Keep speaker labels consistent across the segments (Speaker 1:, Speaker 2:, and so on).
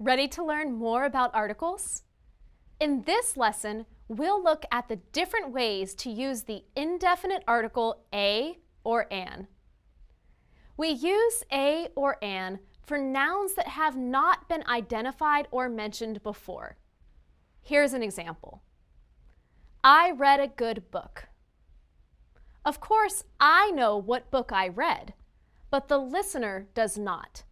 Speaker 1: Ready to learn more about articles? In this lesson, we'll look at the different ways to use the indefinite article a or an. We use a or an for nouns that have not been identified or mentioned before. Here's an example. I read a good book. Of course, I know what book I read, but the listener does not.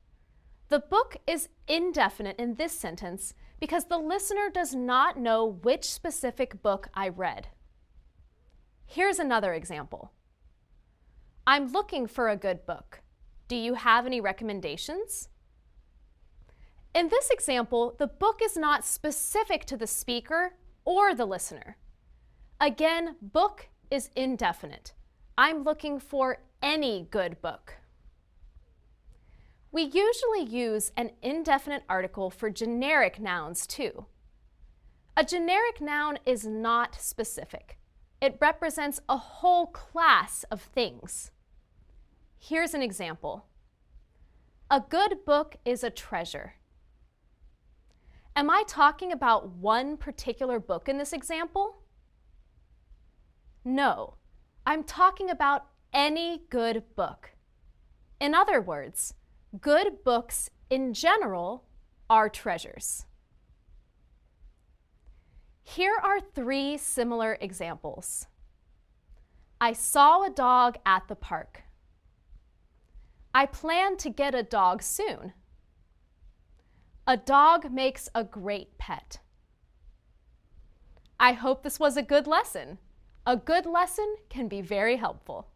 Speaker 1: The book is indefinite in this sentence because the listener does not know which specific book I read. Here's another example. I'm looking for a good book. Do you have any recommendations? In this example, the book is not specific to the speaker or the listener. Again, book is indefinite. I'm looking for any good book. We usually use an indefinite article for generic nouns too. A generic noun is not specific. It represents a whole class of things. Here's an example. A good book is a treasure. Am I talking about one particular book in this example? No, I'm talking about any good book. In other words, good books in general are treasures. Here are 3 similar examples. I saw a dog at the park. I plan to get a dog soon. A dog makes a great pet. I hope this was a good lesson. A good lesson can be very helpful.